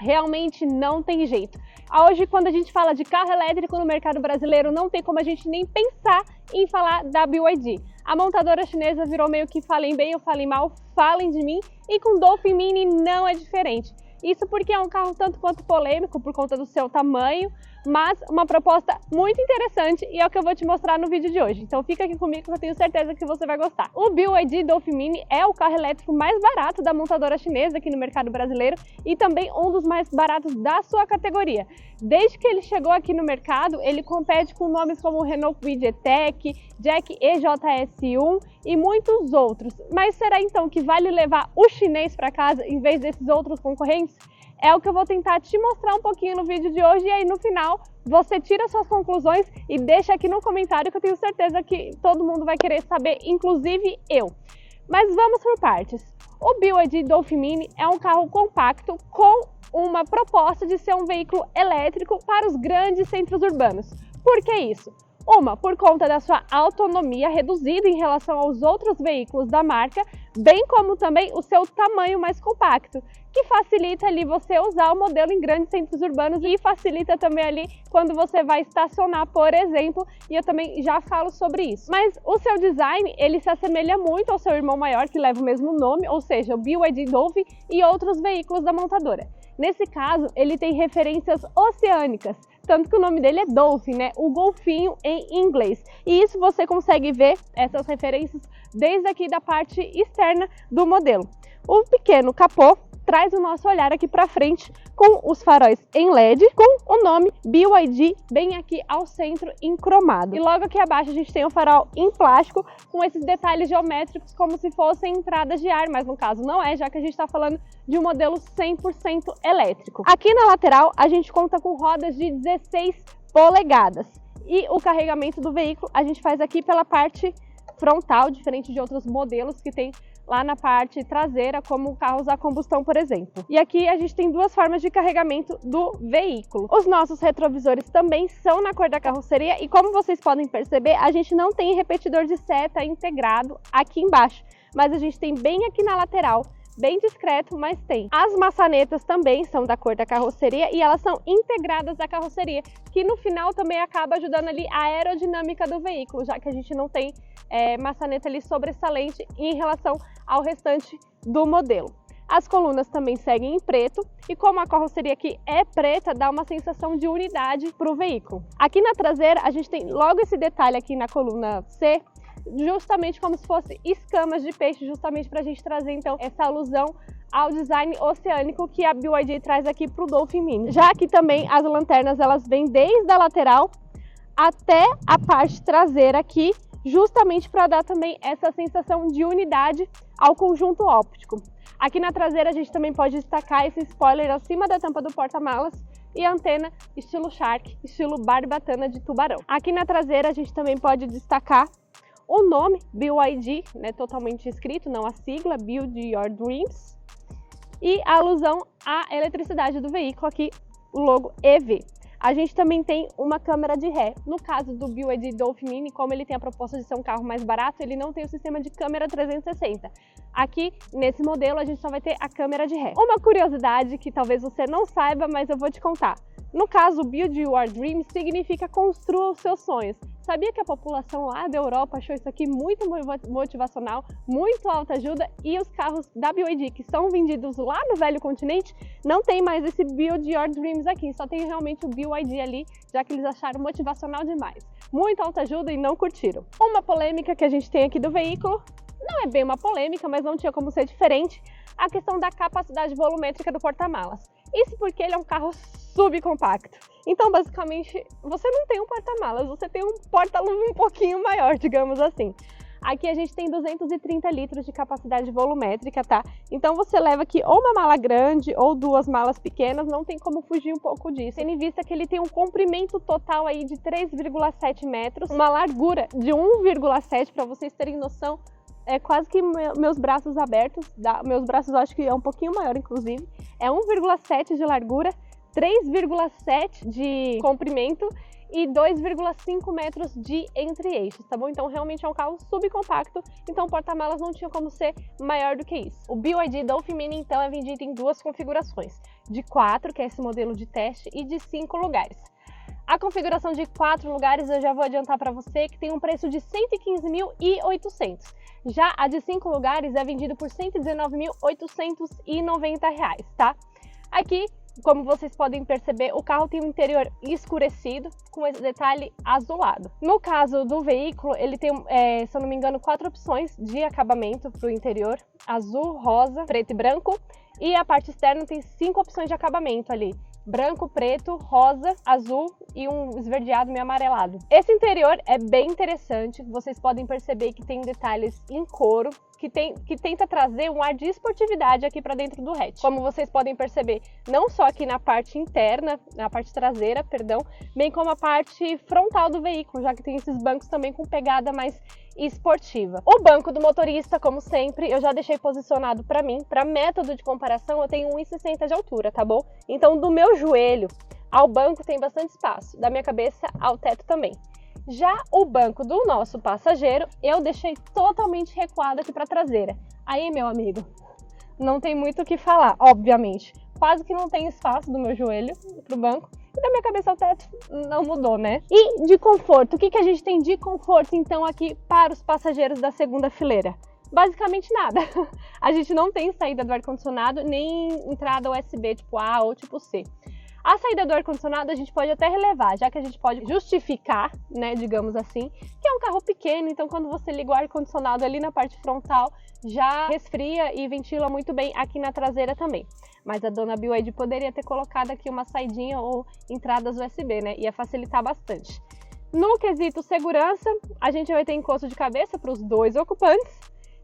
Realmente não tem jeito. Hoje, quando a gente fala de carro elétrico no mercado brasileiro, não tem como a gente nem pensar em falar da BYD. A montadora chinesa virou meio que falem bem ou falem mal, falem de mim, e com o Dolphin Mini não é diferente. Isso porque é um carro tanto quanto polêmico por conta do seu tamanho, mas uma proposta muito interessante e é o que eu vou te mostrar no vídeo de hoje. Então fica aqui comigo que eu tenho certeza que você vai gostar. O BYD Dolphin Mini é o carro elétrico mais barato da montadora chinesa aqui no mercado brasileiro e também um dos mais baratos da sua categoria. Desde que ele chegou aqui no mercado, ele compete com nomes como Renault Kwid E-Tech, Jack EJS1 e muitos outros. Mas será então que vale levar o chinês para casa em vez desses outros concorrentes? É o que eu vou tentar te mostrar um pouquinho no vídeo de hoje e aí no final você tira suas conclusões e deixa aqui no comentário que eu tenho certeza que todo mundo vai querer saber, inclusive eu. Mas vamos por partes. O BYD Dolphin Mini é um carro compacto com uma proposta de ser um veículo elétrico para os grandes centros urbanos. Por que isso? Por conta da sua autonomia reduzida em relação aos outros veículos da marca, bem como também o seu tamanho mais compacto, que facilita ali você usar o modelo em grandes centros urbanos e facilita também ali quando você vai estacionar, por exemplo, e eu também já falo sobre isso. Mas o seu design, ele se assemelha muito ao seu irmão maior, que leva o mesmo nome, ou seja, o BYD Dolphin e outros veículos da montadora. Nesse caso, ele tem referências oceânicas, tanto que o nome dele é Dolphin, né? O golfinho em inglês. E isso você consegue ver, essas referências, desde aqui da parte externa do modelo. O pequeno capô traz o nosso olhar aqui para frente com os faróis em LED, com o nome BYD bem aqui ao centro em cromado. E logo aqui abaixo a gente tem o farol em plástico com esses detalhes geométricos como se fossem entradas de ar, mas no caso não é, já que a gente está falando de um modelo 100% elétrico. Aqui na lateral a gente conta com rodas de 16 polegadas e o carregamento do veículo a gente faz aqui pela parte frontal, diferente de outros modelos que tem lá na parte traseira, como carros a combustão, por exemplo. E aqui a gente tem duas formas de carregamento do veículo. Os nossos retrovisores também são na cor da carroceria e como vocês podem perceber, a gente não tem repetidor de seta integrado aqui embaixo, mas a gente tem bem aqui na lateral, bem discreto, mas tem. As maçanetas também são da cor da carroceria e elas são integradas à carroceria, que no final também acaba ajudando ali a aerodinâmica do veículo, já que a gente não tem maçaneta ali sobressalente em relação ao restante do modelo. As colunas também seguem em preto e como a carroceria aqui é preta, dá uma sensação de unidade para o veículo. Aqui na traseira a gente tem logo esse detalhe aqui na coluna C, justamente como se fosse escamas de peixe, justamente para a gente trazer então essa alusão ao design oceânico que a BYD traz aqui para o Dolphin Mini. Já que também as lanternas elas vêm desde a lateral até a parte traseira aqui, justamente para dar também essa sensação de unidade ao conjunto óptico. Aqui na traseira a gente também pode destacar esse spoiler acima da tampa do porta-malas e a antena estilo Shark, estilo barbatana de tubarão. Aqui na traseira a gente também pode destacar o nome BYD, né, totalmente escrito, não a sigla, Build Your Dreams, e a alusão à eletricidade do veículo aqui, o logo EV. A gente também tem uma câmera de ré. No caso do BYD Dolphin Mini, como ele tem a proposta de ser um carro mais barato, ele não tem o sistema de câmera 360. Aqui, nesse modelo, a gente só vai ter a câmera de ré. Uma curiosidade que talvez você não saiba, mas eu vou te contar. No caso, Build Your Dreams significa construa os seus sonhos. Sabia que a população lá da Europa achou isso aqui muito motivacional, muito autoajuda e os carros da BYD que são vendidos lá no velho continente não tem mais esse Build Your Dreams aqui, só tem realmente o BYD ali, já que eles acharam motivacional demais. Muito autoajuda e não curtiram. Uma polêmica que a gente tem aqui do veículo, não é bem uma polêmica, mas não tinha como ser diferente, a questão da capacidade volumétrica do porta-malas. Isso porque ele é um carro subcompacto. Então, basicamente, você não tem um porta-malas, você tem um porta-luva um pouquinho maior, digamos assim. Aqui a gente tem 230 litros de capacidade volumétrica, tá? Então você leva aqui ou uma mala grande ou duas malas pequenas, não tem como fugir um pouco disso. Tendo em vista que ele tem um comprimento total aí de 3,7 metros, uma largura de 1,7, para vocês terem noção, é quase que meus braços abertos, meus braços eu acho que é um pouquinho maior inclusive, é 1,7 de largura, 3,7 de comprimento e 2,5 metros de entre-eixos, tá bom? Então realmente é um carro subcompacto, então o porta-malas não tinha como ser maior do que isso. O BYD Dolphin Mini então é vendido em duas configurações, de 4, que é esse modelo de teste, e de 5 lugares. A configuração de 4 lugares eu já vou adiantar para você que tem um preço de R$ 115.800. Já a de 5 lugares é vendido por R$ 119.890, tá? Aqui, como vocês podem perceber, o carro tem um interior escurecido com esse detalhe azulado. No caso do veículo, ele tem, se eu não me engano, 4 opções de acabamento para o interior: azul, rosa, preto e branco. E a parte externa tem 5 opções de acabamento ali: branco, preto, rosa, azul e um esverdeado meio amarelado. Esse interior é bem interessante, vocês podem perceber que tem detalhes em couro, que tenta trazer um ar de esportividade aqui para dentro do hatch. Como vocês podem perceber, não só aqui na parte interna, na parte traseira, perdão, bem como a parte frontal do veículo, já que tem esses bancos também com pegada mais esportiva. O banco do motorista, como sempre, eu já deixei posicionado para mim. Para método de comparação, eu tenho 1,60 de altura, tá bom? Então, do meu joelho ao banco tem bastante espaço, da minha cabeça ao teto também. Já o banco do nosso passageiro, eu deixei totalmente recuado aqui para a traseira. Aí, meu amigo, não tem muito o que falar, obviamente. Quase que não tem espaço do meu joelho para o banco. E da minha cabeça ao teto não mudou, né? E de conforto, o que a gente tem de conforto então aqui para os passageiros da segunda fileira? Basicamente nada. A gente não tem saída do ar-condicionado, nem entrada USB tipo A ou tipo C. A saída do ar-condicionado a gente pode até relevar, já que a gente pode justificar, né, digamos assim, que é um carro pequeno, então quando você liga o ar-condicionado ali na parte frontal, já resfria e ventila muito bem aqui na traseira também. Mas a dona BYD poderia ter colocado aqui uma saidinha ou entradas USB, né, ia facilitar bastante. No quesito segurança, a gente vai ter encosto de cabeça para os 2 ocupantes,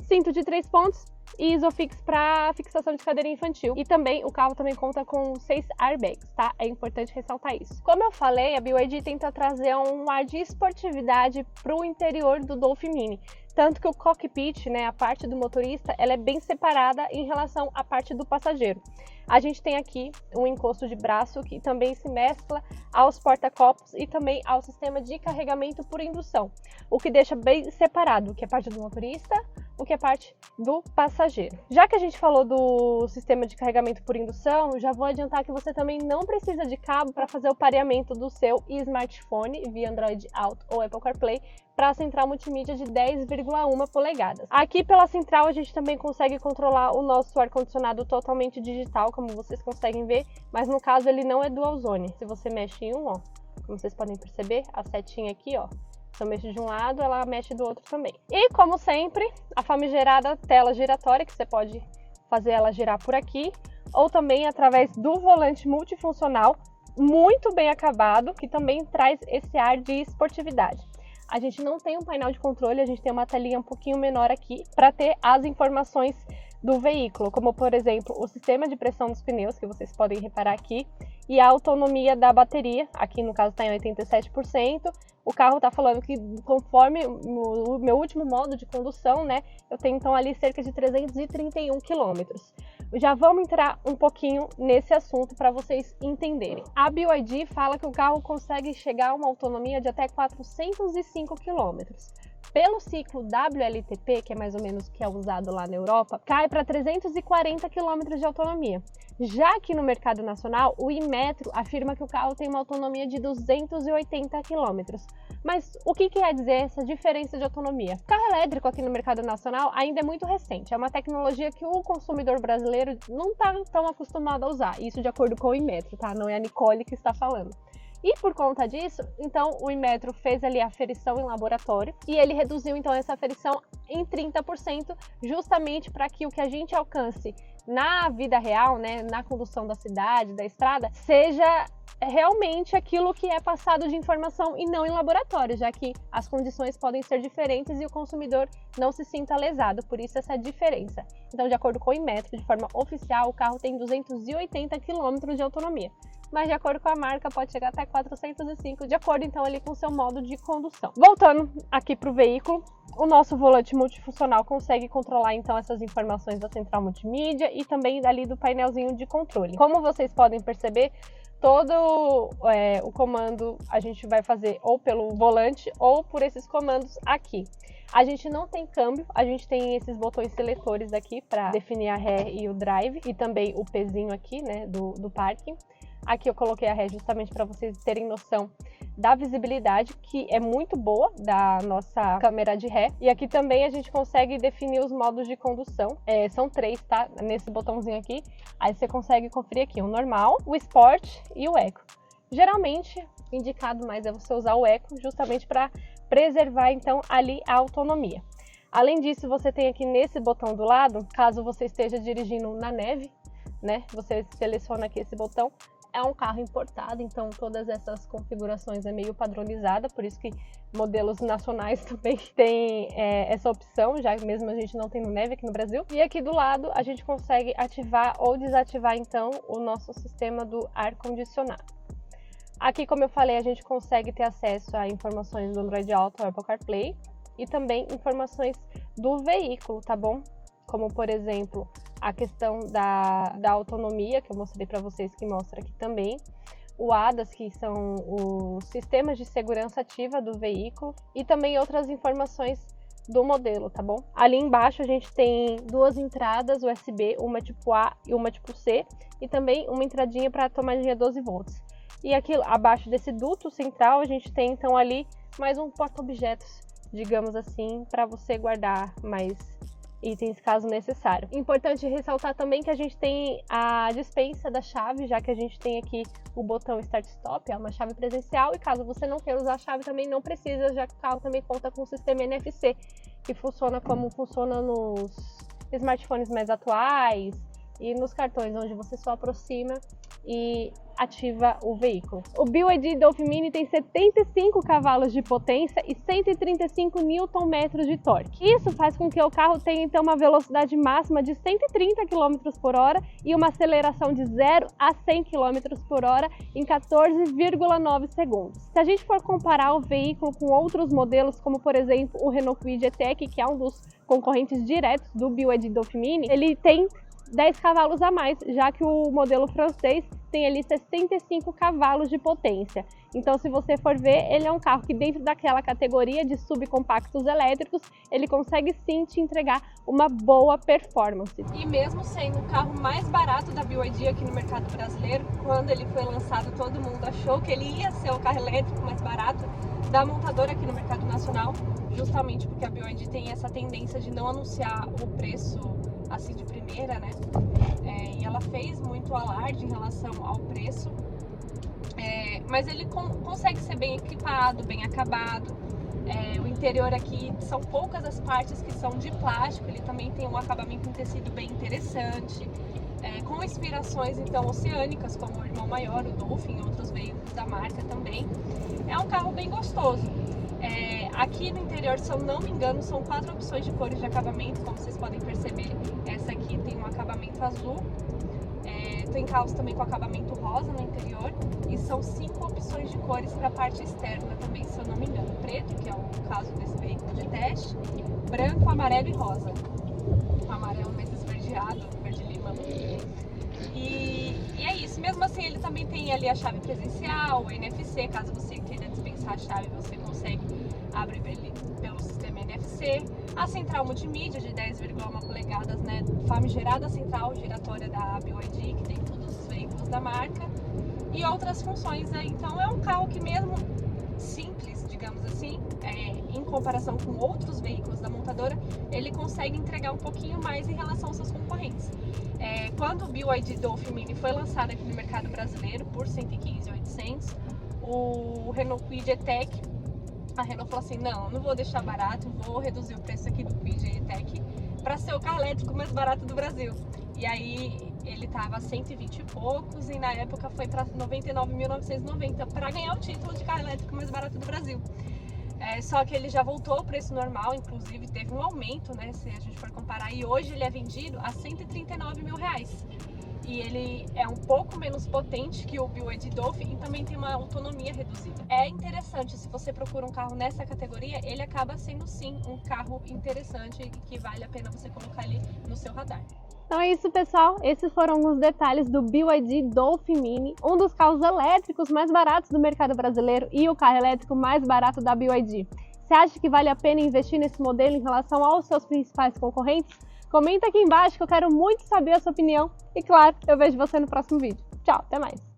cinto de 3 pontos, e Isofix para fixação de cadeira infantil. E também o carro também conta com 6 airbags, tá? É importante ressaltar isso. Como eu falei, a BYD tenta trazer um ar de esportividade para o interior do Dolphin Mini. Tanto que o cockpit, né, a parte do motorista, ela é bem separada em relação à parte do passageiro. A gente tem aqui um encosto de braço que também se mescla aos porta-copos e também ao sistema de carregamento por indução, o que deixa bem separado o que é parte do motorista, o que é parte do passageiro. Já que a gente falou do sistema de carregamento por indução, já vou adiantar que você também não precisa de cabo para fazer o pareamento do seu smartphone via Android Auto ou Apple CarPlay para a central multimídia de 10,1 polegadas. Aqui pela central a gente também consegue controlar o nosso ar-condicionado totalmente digital, como vocês conseguem ver, mas no caso ele não é dual zone. Se você mexe em um, ó, como vocês podem perceber, a setinha aqui, ó, se eu mexo de um lado, ela mexe do outro também. E como sempre, a famigerada tela giratória, que você pode fazer ela girar por aqui, ou também através do volante multifuncional, muito bem acabado, que também traz esse ar de esportividade. A gente não tem um painel de controle, a gente tem uma telinha um pouquinho menor aqui para ter as informações do veículo, como por exemplo o sistema de pressão dos pneus, que vocês podem reparar aqui, e a autonomia da bateria, aqui no caso está em 87%. O carro está falando que conforme o meu último modo de condução, né, eu tenho então ali cerca de 331 quilômetros. Já vamos entrar um pouquinho nesse assunto para vocês entenderem. A BYD fala que o carro consegue chegar a uma autonomia de até 405 quilômetros. Pelo ciclo WLTP, que é mais ou menos o que é usado lá na Europa, cai para 340 km de autonomia. Já que no mercado nacional, o Inmetro afirma que o carro tem uma autonomia de 280 km. Mas o que quer dizer essa diferença de autonomia? O carro elétrico aqui no mercado nacional ainda é muito recente, é uma tecnologia que o consumidor brasileiro não está tão acostumado a usar, isso de acordo com o Inmetro, tá? Não é a Nicole que está falando. E por conta disso, então o Inmetro fez ali a aferição em laboratório e ele reduziu então essa aferição em 30%, justamente para que o que a gente alcance na vida real, né, na condução da cidade, da estrada, seja realmente aquilo que é passado de informação e não em laboratório, já que as condições podem ser diferentes e o consumidor não se sinta lesado, por isso essa diferença. Então, de acordo com o Inmetro, de forma oficial, o carro tem 280 km de autonomia. Mas de acordo com a marca pode chegar até 405, de acordo então ali com o seu modo de condução. Voltando aqui para o veículo, o nosso volante multifuncional consegue controlar então essas informações da central multimídia e também ali do painelzinho de controle. Como vocês podem perceber, todo o comando a gente vai fazer ou pelo volante ou por esses comandos aqui. A gente não tem câmbio, a gente tem esses botões seletores aqui para definir a ré e o drive e também o pezinho aqui, né, do parking. Aqui eu coloquei a ré justamente para vocês terem noção da visibilidade, que é muito boa da nossa câmera de ré. E aqui também a gente consegue definir os modos de condução. São 3, tá? Nesse botãozinho aqui. Aí você consegue conferir aqui o normal, o Sport e o Eco. Geralmente, indicado mais é você usar o Eco, justamente para preservar, então, ali a autonomia. Além disso, você tem aqui nesse botão do lado, caso você esteja dirigindo na neve, né? Você seleciona aqui esse botão. É um carro importado, então todas essas configurações é meio padronizada, por isso que modelos nacionais também têm essa opção, já mesmo a gente não tem no neve aqui no Brasil. E aqui do lado a gente consegue ativar ou desativar então o nosso sistema do ar-condicionado. Aqui, como eu falei, a gente consegue ter acesso a informações do Android Auto, Apple CarPlay e também informações do veículo, tá bom? Como, por exemplo, a questão da autonomia, que eu mostrei para vocês, que mostra aqui também. O ADAS, que são os sistemas de segurança ativa do veículo. E também outras informações do modelo, tá bom? Ali embaixo a gente tem 2 entradas USB, uma tipo A e uma tipo C. E também uma entradinha para tomadinha 12 volts. E aqui abaixo desse duto central a gente tem então ali mais um porta-objetos, digamos assim, para você guardar mais itens caso necessário. Importante ressaltar também que a gente tem a dispensa da chave, já que a gente tem aqui o botão Start Stop, é uma chave presencial, e caso você não queira usar a chave também não precisa, já que o carro também conta com o sistema NFC, que funciona como funciona nos smartphones mais atuais e nos cartões, onde você só aproxima e ativa o veículo. O BYD Dolphin Mini tem 75 cavalos de potência e 135 Nm de torque. Isso faz com que o carro tenha então uma velocidade máxima de 130 km por hora e uma aceleração de 0 a 100 km por hora em 14,9 segundos. Se a gente for comparar o veículo com outros modelos, como por exemplo o Renault Kwid E-Tech, que é um dos concorrentes diretos do BYD Dolphin Mini, ele tem 10 cavalos a mais, já que o modelo francês tem ali 65 cavalos de potência. Então, se você for ver, ele é um carro que dentro daquela categoria de subcompactos elétricos, ele consegue sim te entregar uma boa performance. E mesmo sendo o carro mais barato da BYD aqui no mercado brasileiro, quando ele foi lançado, todo mundo achou que ele ia ser o carro elétrico mais barato da montadora aqui no mercado nacional, justamente porque a BYD tem essa tendência de não anunciar o preço assim de primeira, né? E ela fez muito alarde em relação ao preço, mas ele consegue ser bem equipado, bem acabado. O interior aqui são poucas as partes que são de plástico, ele também tem um acabamento em tecido bem interessante, com inspirações então oceânicas, como o irmão maior, o Dolphin e outros veículos da marca também. É um carro bem gostoso. Aqui no interior, se eu não me engano, são 4 opções de cores de acabamento, como vocês podem perceber. Essa aqui tem um acabamento azul, tem carros também com acabamento rosa no interior, e são 5 opções de cores para a parte externa também, se eu não me engano. Preto, que é o caso desse veículo de teste, branco, amarelo e rosa. O amarelo mais esverdeado, verde-limão. E é isso, mesmo assim ele também tem ali a chave presencial, o NFC, caso você queira dispensar a chave, você consegue abrir pelo sistema NFC, a central multimídia de 10,1 polegadas, né, famigerada central giratória da BYD, que tem todos os veículos da marca, e outras funções aí. Então é um carro que mesmo simples, digamos assim, em comparação com outros veículos da montadora, ele consegue entregar um pouquinho mais em relação aos seus concorrentes. Quando o BYD Dolphin Mini foi lançado aqui no mercado brasileiro por 115.800, o Renault Kwid E-Tech, a Renault falou assim, não vou deixar barato, vou reduzir o preço aqui do Kwid E-Tech para ser o carro elétrico mais barato do Brasil. E aí ele tava 120 e poucos e na época foi para 99.990 para ganhar o título de carro elétrico mais barato do Brasil. Só que ele já voltou ao preço normal, inclusive teve um aumento, né, se a gente for comparar, e hoje ele é vendido a R$139 mil. E ele é um pouco menos potente que o BYD Dolphin e também tem uma autonomia reduzida. É interessante, se você procura um carro nessa categoria, ele acaba sendo sim um carro interessante e que vale a pena você colocar ali no seu radar. Então é isso, pessoal. Esses foram alguns detalhes do BYD Dolphin Mini, um dos carros elétricos mais baratos do mercado brasileiro e o carro elétrico mais barato da BYD. Você acha que vale a pena investir nesse modelo em relação aos seus principais concorrentes? Comenta aqui embaixo que eu quero muito saber a sua opinião. E claro, eu vejo você no próximo vídeo. Tchau, até mais!